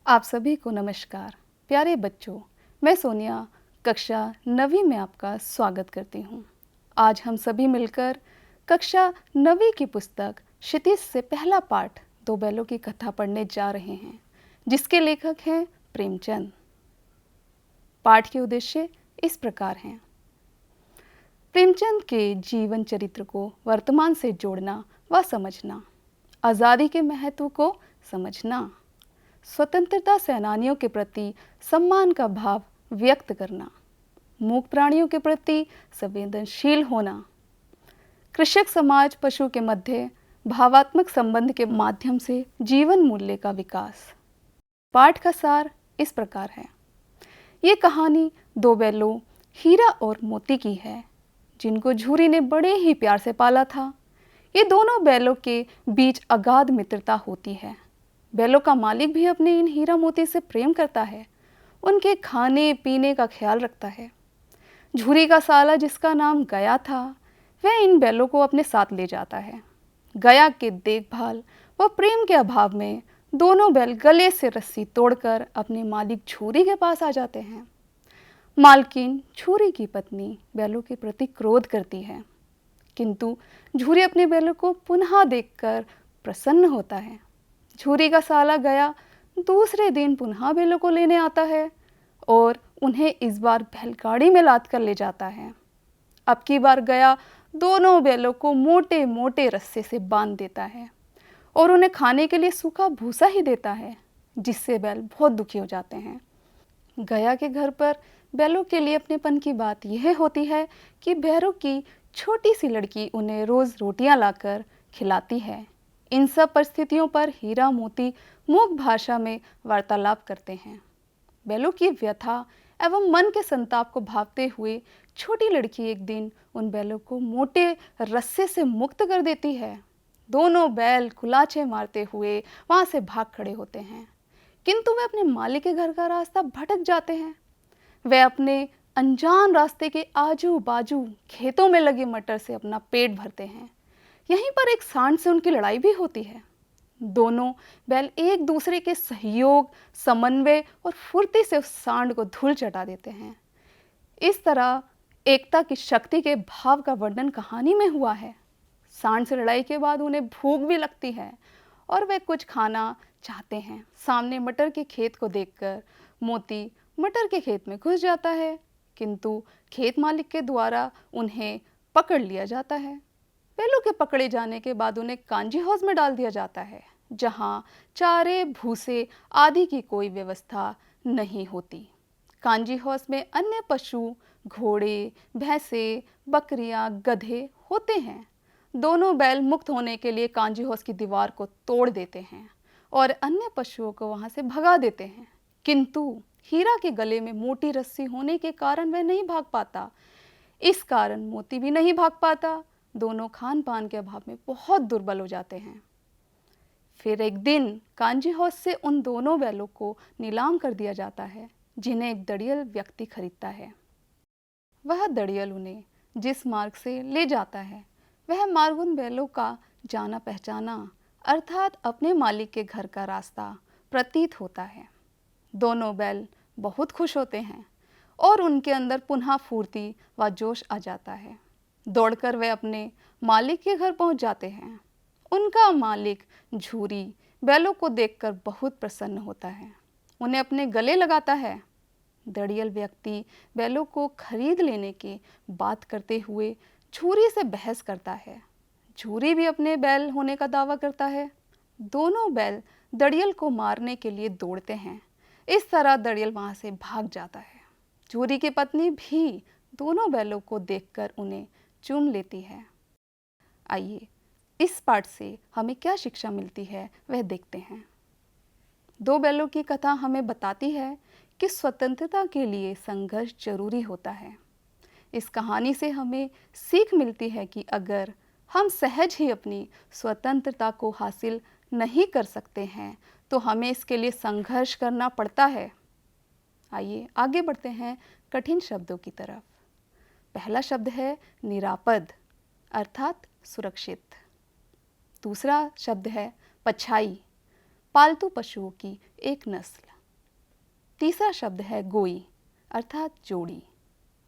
आप सभी को नमस्कार। प्यारे बच्चों, मैं सोनिया कक्षा 9वीं में आपका स्वागत करती हूँ। आज हम सभी मिलकर कक्षा 9वीं की पुस्तक क्षितिज से पहला पाठ दो बैलों की कथा पढ़ने जा रहे हैं, जिसके लेखक हैं प्रेमचंद। पाठ के उद्देश्य इस प्रकार हैं। प्रेमचंद के जीवन चरित्र को वर्तमान से जोड़ना व समझना, आज़ादी के महत्व को समझना, स्वतंत्रता सेनानियों के प्रति सम्मान का भाव व्यक्त करना, मूक प्राणियों के प्रति संवेदनशील होना, कृषक समाज पशु के मध्य भावात्मक संबंध के माध्यम से जीवन मूल्य का विकास। पाठ का सार इस प्रकार है। ये कहानी दो बैलों हीरा और मोती की है, जिनको झूरी ने बड़े ही प्यार से पाला था। ये दोनों बैलों के बीच अगाध मित्रता होती है। बैलों का मालिक भी अपने इन हीरा मोती से प्रेम करता है, उनके खाने पीने का ख्याल रखता है। झूरी का साला, जिसका नाम गया था, वह इन बैलों को अपने साथ ले जाता है। गया के देखभाल व प्रेम के अभाव में दोनों बैल गले से रस्सी तोड़कर अपने मालिक झूरी के पास आ जाते हैं। मालकिन झूरी की पत्नी बैलों के प्रति क्रोध करती है, किंतु झूरी अपने बैलों को पुनः देखकर प्रसन्न होता है। झूरी का साला गया दूसरे दिन पुनः बैलों को लेने आता है और उन्हें इस बार बैलगाड़ी में लाद कर ले जाता है। अब की बार गया दोनों बैलों को मोटे मोटे रस्से से बांध देता है और उन्हें खाने के लिए सूखा भूसा ही देता है, जिससे बैल बहुत दुखी हो जाते हैं। गया के घर पर बैलों के लिए अपनेपन की बात यह होती है कि बैलों की छोटी सी लड़की उन्हें रोज़ रोटियां लाकर खिलाती है। इन सब परिस्थितियों पर हीरा मोती मूक भाषा में वार्तालाप करते हैं। बैलों की व्यथा एवं मन के संताप को भावते हुए छोटी लड़की एक दिन उन बैलों को मोटे रस्से से मुक्त कर देती है। दोनों बैल कुलाचे मारते हुए वहां से भाग खड़े होते हैं, किंतु वे अपने मालिक के घर का रास्ता भटक जाते हैं। वे अपने अनजान रास्ते के आजू बाजू खेतों में लगे मटर से अपना पेट भरते हैं। यहीं पर एक सांड से उनकी लड़ाई भी होती है। दोनों बैल एक दूसरे के सहयोग, समन्वय और फुर्ती से उस सांड को धूल चटा देते हैं। इस तरह एकता की शक्ति के भाव का वर्णन कहानी में हुआ है। सांड से लड़ाई के बाद उन्हें भूख भी लगती है और वे कुछ खाना चाहते हैं। सामने मटर के खेत को देखकर मोती मटर के खेत में घुस जाता है, किंतु खेत मालिक के द्वारा उन्हें पकड़ लिया जाता है। बैलों के पकड़े जाने के बाद उन्हें कांजी हाउस में डाल दिया जाता है, जहां चारे भूसे आदि की कोई व्यवस्था नहीं होती। कांजी हाउस में अन्य पशु, घोड़े, भैंसे, बकरियां, गधे होते हैं। दोनों बैल मुक्त होने के लिए कांजी हाउस की दीवार को तोड़ देते हैं और अन्य पशुओं को वहां से भगा देते हैं, किंतु हीरा के गले में मोटी रस्सी होने के कारण वह नहीं भाग पाता। इस कारण मोती भी नहीं भाग पाता। दोनों खान पान के अभाव में बहुत दुर्बल हो जाते हैं। फिर एक दिन कांजी हाउस से उन दोनों बैलों को नीलाम कर दिया जाता है, जिन्हें एक दड़ियल व्यक्ति खरीदता है। वह दड़ियल उन्हें जिस मार्ग से ले जाता है, वह मार्ग उन बैलों का जाना पहचाना अर्थात अपने मालिक के घर का रास्ता प्रतीत होता है। दोनों बैल बहुत खुश होते हैं और उनके अंदर पुनः फुर्ती व जोश आ जाता है। दौड़कर वे अपने मालिक के घर पहुंच जाते हैं। उनका मालिक झूरी बैलों को देखकर बहुत प्रसन्न होता है, उन्हें अपने गले लगाता है। दड़ियल व्यक्ति बैलों को खरीद लेने की बात करते हुए झूरी से बहस करता है। झूरी भी अपने बैल होने का दावा करता है। दोनों बैल दड़ियल को मारने के लिए दौड़ते हैं। इस तरह दड़ियल वहां से भाग जाता है। झूरी की पत्नी भी दोनों बैलों को देखकर उन्हें चूम लेती है। आइए इस पाठ से हमें क्या शिक्षा मिलती है वह देखते हैं। दो बैलों की कथा हमें बताती है कि स्वतंत्रता के लिए संघर्ष जरूरी होता है। इस कहानी से हमें सीख मिलती है कि अगर हम सहज ही अपनी स्वतंत्रता को हासिल नहीं कर सकते हैं तो हमें इसके लिए संघर्ष करना पड़ता है। आइए आगे बढ़ते हैं कठिन शब्दों की तरफ। पहला शब्द है निरापद अर्थात सुरक्षित। दूसरा शब्द है पछाई, पालतू पशुओं की एक नस्ल। तीसरा शब्द है गोई अर्थात जोड़ी।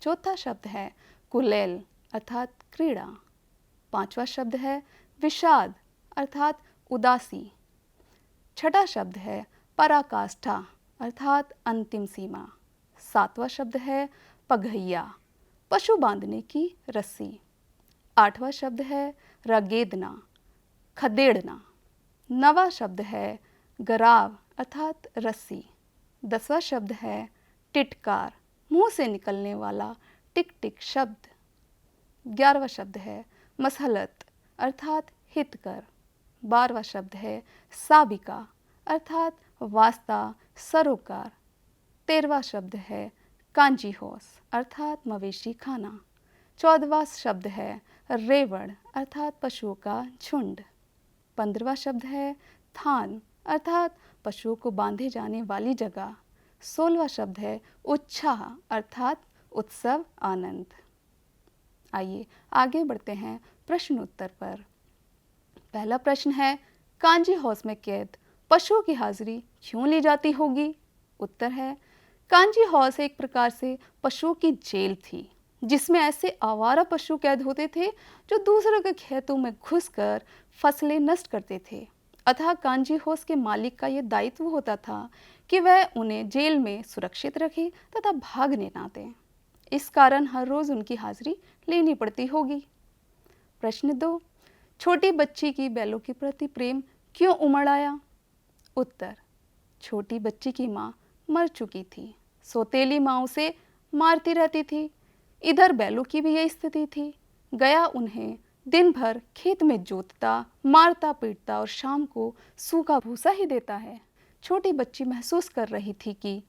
चौथा शब्द है कुलेल अर्थात क्रीड़ा। पांचवा शब्द है विषाद अर्थात उदासी। छठा शब्द है पराकाष्ठा अर्थात अंतिम सीमा। सातवां शब्द है पघैया पशु बांधने की रस्सी। आठवां शब्द है रगेदना खदेड़ना। नवा शब्द है गराव अर्थात रस्सी। 10वां शब्द है टिटकार मुंह से निकलने वाला टिक टिक शब्द। 11वां शब्द है मसहलत अर्थात हितकर। 12वां शब्द है साबिका अर्थात वास्ता सरोकार। 13वां शब्द है कांजी हॉस अर्थात मवेशी खाना। 14वां शब्द है रेवड़ अर्थात पशुओं का झुंड। 15वां शब्द है थान अर्थात पशुओं को बांधे जाने वाली जगह। 16वां शब्द है उत्साह अर्थात उत्सव आनंद। आइए आगे बढ़ते हैं प्रश्न उत्तर पर। पहला प्रश्न है कांजी हाउस में कैद पशुओं की हाजिरी क्यों ली जाती होगी? उत्तर है कांजी हाउस एक प्रकार से पशुओं की जेल थी जिसमें ऐसे आवारा पशु कैद होते थे जो दूसरों के खेतों में घुसकर फसलें नष्ट करते थे। अतः कांजी हाउस के मालिक का यह दायित्व होता था कि वह उन्हें जेल में सुरक्षित रखे तथा भागने ना दें। इस कारण हर रोज उनकी हाजिरी लेनी पड़ती होगी। प्रश्न 2, छोटी बच्ची की बैलों के प्रति प्रेम क्यों उमड़ आया? उत्तर, छोटी बच्ची की माँ मर चुकी थी। सौतेली माँ उसे मारती रहती थी। इधर बैलों की भी यही स्थिति थी। गया उन्हें दिन भर खेत में जोतता, मारता पीटता और शाम को सूखा भूसा ही देता है। छोटी बच्ची महसूस कर रही थी कि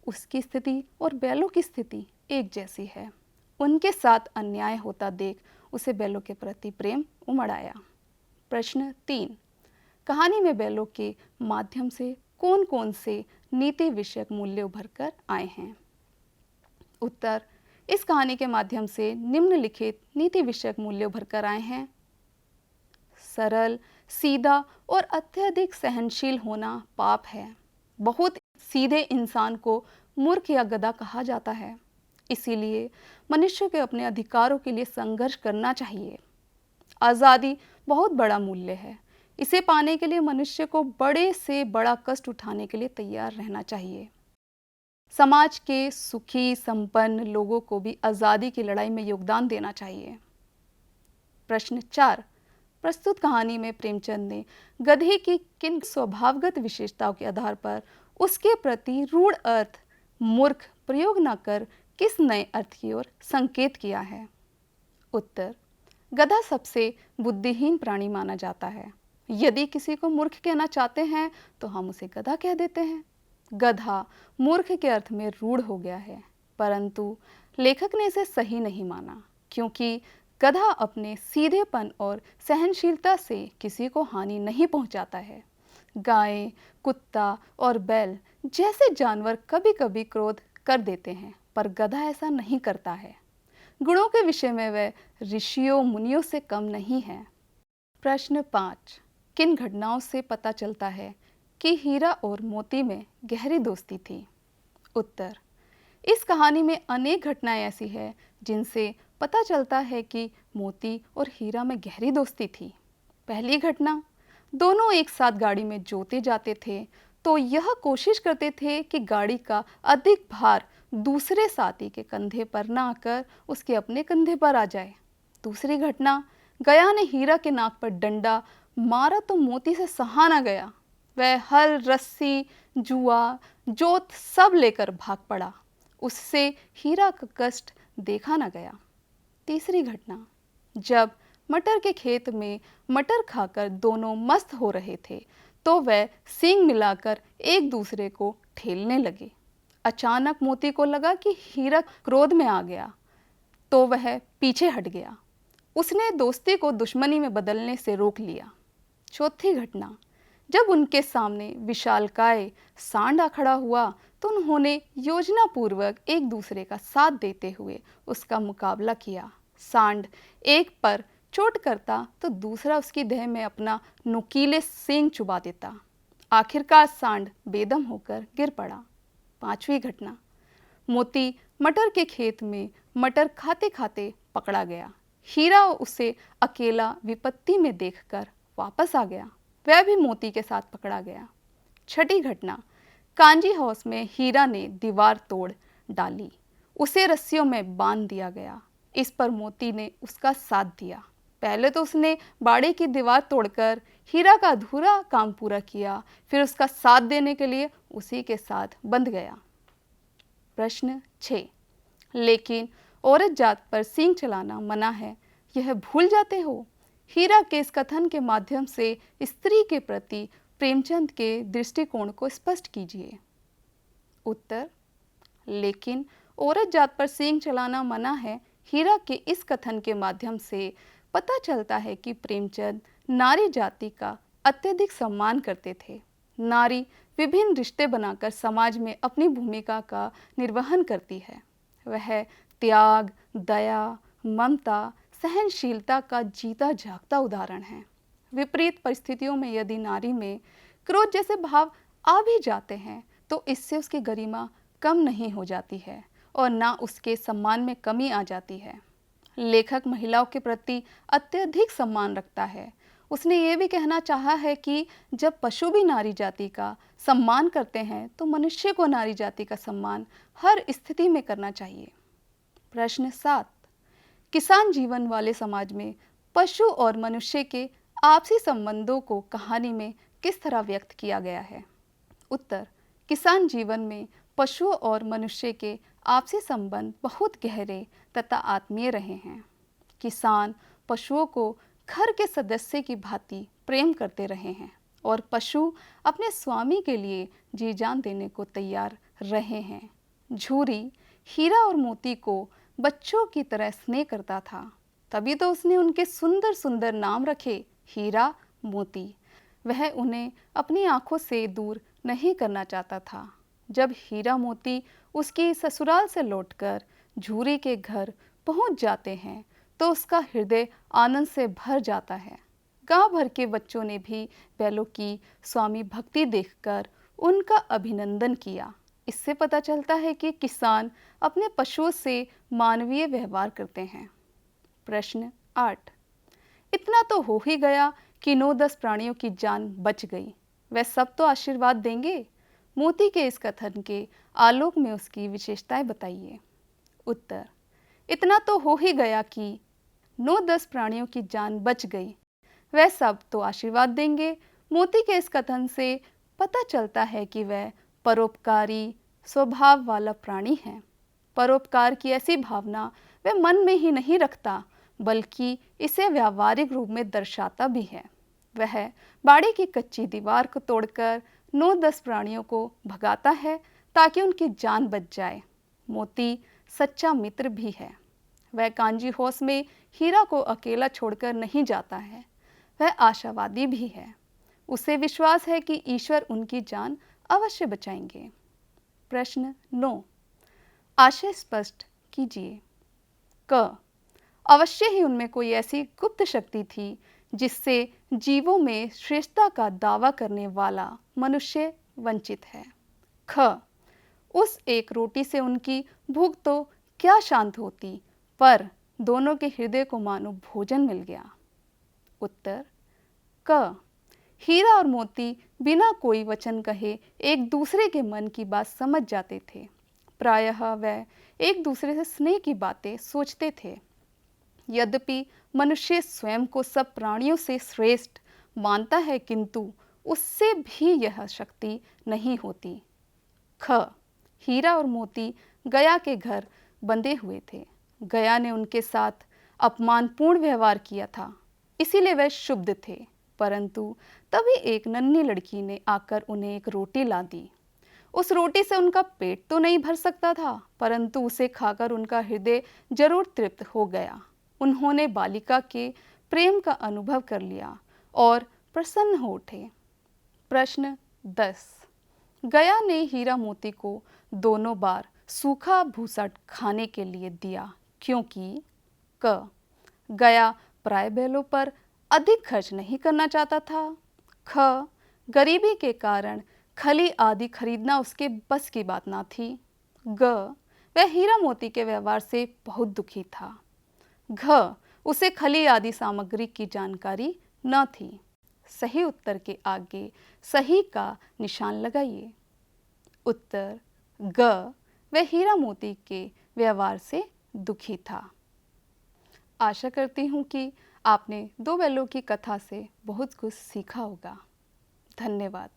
उसकी स्थिति और बैलों की स्थिति एक जैसी है। उनके साथ अन्याय होता देख उसे बैलों के प्रति प्रेम उमड़ आया। प्रश्न 3, कहानी में बैलों के माध्यम से कौन कौन से नीति विषयक मूल्य उभर कर आए हैं? उत्तर, इस कहानी के माध्यम से निम्नलिखित नीति विषयक मूल्य उभर कर आए हैं। सरल, सीधा और अत्यधिक सहनशील होना पाप है। बहुत सीधे इंसान को मूर्ख या गधा कहा जाता है। इसीलिए मनुष्य को अपने अधिकारों के लिए संघर्ष करना चाहिए। आज़ादी बहुत बड़ा मूल्य है। इसे पाने के लिए मनुष्य को बड़े से बड़ा कष्ट उठाने के लिए तैयार रहना चाहिए। समाज के सुखी संपन्न लोगों को भी आज़ादी की लड़ाई में योगदान देना चाहिए। प्रश्न 4, प्रस्तुत कहानी में प्रेमचंद ने गधे की किन स्वभावगत विशेषताओं के आधार पर उसके प्रति रूढ़ अर्थ मूर्ख प्रयोग न कर किस नए अर्थ की ओर संकेत किया है? उत्तर, गधा सबसे बुद्धिहीन प्राणी माना जाता है। यदि किसी को मूर्ख कहना चाहते हैं तो हम उसे गधा कह देते हैं। गधा मूर्ख के अर्थ में रूढ़ हो गया है, परंतु लेखक ने इसे सही नहीं माना क्योंकि गधा अपने सीधेपन और सहनशीलता से किसी को हानि नहीं पहुंचाता है। गाय, कुत्ता और बैल जैसे जानवर कभी कभी क्रोध कर देते हैं, पर गधा ऐसा नहीं करता है। गुणों के विषय में वह ऋषियों मुनियों से कम नहीं है। प्रश्न 5, किन घटनाओं से पता चलता है कि हीरा और मोती में गहरी दोस्ती थी? उत्तर, इस कहानी में अनेक घटनाएं ऐसी हैं जिनसे पता चलता है कि मोती और हीरा में गहरी दोस्ती थी। पहली घटना, दोनों एक साथ गाड़ी में जोते जाते थे तो यह कोशिश करते थे कि गाड़ी का अधिक भार दूसरे साथी के कंधे पर न आकर उसके अपने कंधे पर आ जाए। दूसरी घटना, गया ने हीरा के नाक पर डंडा मारा तो मोती से सहा न गया। वह हल, रस्सी, जुआ, जोत सब लेकर भाग पड़ा। उससे हीरा का कष्ट देखा न गया। तीसरी घटना, जब मटर के खेत में मटर खाकर दोनों मस्त हो रहे थे तो वह सींग मिलाकर एक दूसरे को ठेलने लगे। अचानक मोती को लगा कि हीरा क्रोध में आ गया तो वह पीछे हट गया। उसने दोस्ती को दुश्मनी में बदलने से रोक लिया। चौथी घटना, जब उनके सामने विशालकाय सांड आ खड़ा हुआ तो उन्होंने योजनापूर्वक एक दूसरे का साथ देते हुए उसका मुकाबला किया। सांड एक पर चोट करता तो दूसरा उसकी देह में अपना नुकीले सींग चुबा देता। आखिरकार सांड बेदम होकर गिर पड़ा। 5वीं घटना, मोती मटर के खेत में मटर खाते खाते पकड़ा गया। हीरा उसे अकेला विपत्ति में देखकर वापस आ गया, वह भी मोती के साथ पकड़ा गया। 6ठी घटना, कांजी हाउस में हीरा ने दीवार तोड़ डाली, उसे रस्सियों में बांध दिया गया। इस पर मोती ने उसका साथ दिया। पहले तो उसने बाड़े की दीवार तोड़कर हीरा का अधूरा काम पूरा किया, फिर उसका साथ देने के लिए उसी के साथ बंध गया। प्रश्न 6, लेकिन औरत जात पर सींग चलाना मना है, यह भूल जाते हो? हीरा के इस कथन के माध्यम से स्त्री के प्रति प्रेमचंद के दृष्टिकोण को स्पष्ट कीजिए। उत्तर, लेकिन औरत जात पर सींग चलाना मना है, हीरा के इस कथन के माध्यम से पता चलता है कि प्रेमचंद नारी जाति का अत्यधिक सम्मान करते थे। नारी विभिन्न रिश्ते बनाकर समाज में अपनी भूमिका का निर्वहन करती है। वह त्याग, दया, ममता, सहनशीलता का जीता जागता उदाहरण है। विपरीत परिस्थितियों में यदि नारी में क्रोध जैसे भाव आ भी जाते हैं तो इससे उसकी गरिमा कम नहीं हो जाती है और ना उसके सम्मान में कमी आ जाती है। लेखक महिलाओं के प्रति अत्यधिक सम्मान रखता है। उसने ये भी कहना चाहा है कि जब पशु भी नारी जाति का सम्मान करते हैं तो मनुष्य को नारी जाति का सम्मान हर स्थिति में करना चाहिए। प्रश्न 7, किसान जीवन वाले समाज में पशु और मनुष्य के आपसी संबंधों को कहानी में किस तरह व्यक्त किया गया है? उत्तर, किसान जीवन में पशुओं और मनुष्य के आपसी संबंध बहुत गहरे तथा आत्मीय रहे हैं। किसान पशुओं को घर के सदस्य की भांति प्रेम करते रहे हैं और पशु अपने स्वामी के लिए जी जान देने को तैयार रहे हैं। झूरी हीरा और मोती को बच्चों की तरह स्नेह करता था, तभी तो उसने उनके सुंदर सुंदर नाम रखे, हीरा, मोती। वह उन्हें अपनी आंखों से दूर नहीं करना चाहता था। जब हीरा मोती उसकी ससुराल से लौटकर झूरी के घर पहुंच जाते हैं तो उसका हृदय आनंद से भर जाता है। गांव भर के बच्चों ने भी बैलों की स्वामी भक्ति देखकर उनका अभिनंदन किया। इससे पता चलता है कि किसान अपने पशुओं से मानवीय व्यवहार करते हैं। प्रश्न 8, इतना तो हो ही गया कि 9-10 प्राणियों की जान बच गई, वह सब तो आशीर्वाद देंगे। मोती के इस कथन के आलोक में उसकी विशेषताएं बताइए। उत्तर, इतना तो हो ही गया कि 9-10 प्राणियों की जान बच गई, वह सब तो आशीर्वाद देंगे। मोती के इस कथन से पता चलता है कि वह परोपकारी स्वभाव वाला प्राणी है। परोपकार की ऐसी भावना वह मन में ही नहीं रखता बल्कि इसे व्यावहारिक रूप में दर्शाता भी है। वह बाड़ी की कच्ची दीवार को तोड़कर 9-10 प्राणियों को भगाता है ताकि उनकी जान बच जाए। मोती सच्चा मित्र भी है। वह कांजी हाउस में हीरा को अकेला छोड़कर नहीं जाता है। वह आशावादी भी है। उसे विश्वास है कि ईश्वर उनकी जान अवश्य बचाएंगे। प्रश्न 9, आशय स्पष्ट कीजिए। क, अवश्य ही उनमें कोई ऐसी गुप्त शक्ति थी जिससे जीवों में श्रेष्ठता का दावा करने वाला मनुष्य वंचित है। ख, उस एक रोटी से उनकी भूख तो क्या शांत होती, पर दोनों के हृदय को मानो भोजन मिल गया। उत्तर, क, हीरा और मोती बिना कोई वचन कहे एक दूसरे के मन की बात समझ जाते थे। प्रायः वह एक दूसरे से स्नेह की बातें सोचते थे। यद्यपि मनुष्य स्वयं को सब प्राणियों से श्रेष्ठ मानता है किंतु उससे भी यह शक्ति नहीं होती। ख, हीरा और मोती गया के घर बंधे हुए थे। गया ने उनके साथ अपमानपूर्ण व्यवहार किया था, इसीलिए वह शुद्ध थे। परंतु तभी एक नन्ही लड़की ने आकर उन्हें एक रोटी ला दी। उस रोटी से उनका पेट तो नहीं भर सकता था, परंतु उसे खाकर उनका हृदय जरूर तृप्त हो गया। उन्होंने बालिका के प्रेम का अनुभव कर लिया और प्रसन्न हो उठे। प्रश्न 10, गया ने हीरा मोती को दोनों बार सूखा भूसा खाने के लिए दिया क्योंकि क, गया प्राय बैलों पर अधिक खर्च नहीं करना चाहता था। ख, गरीबी के कारण खली आदि खरीदना उसके बस की बात ना थी। ग, वह हीरा मोती के व्यवहार से बहुत दुखी था। घ, उसे खली आदि सामग्री की जानकारी न थी। सही उत्तर के आगे सही का निशान लगाइए। उत्तर ग, वह हीरा मोती के व्यवहार से दुखी था। आशा करती हूँ कि आपने दो बैलों की कथा से बहुत कुछ सीखा होगा। धन्यवाद।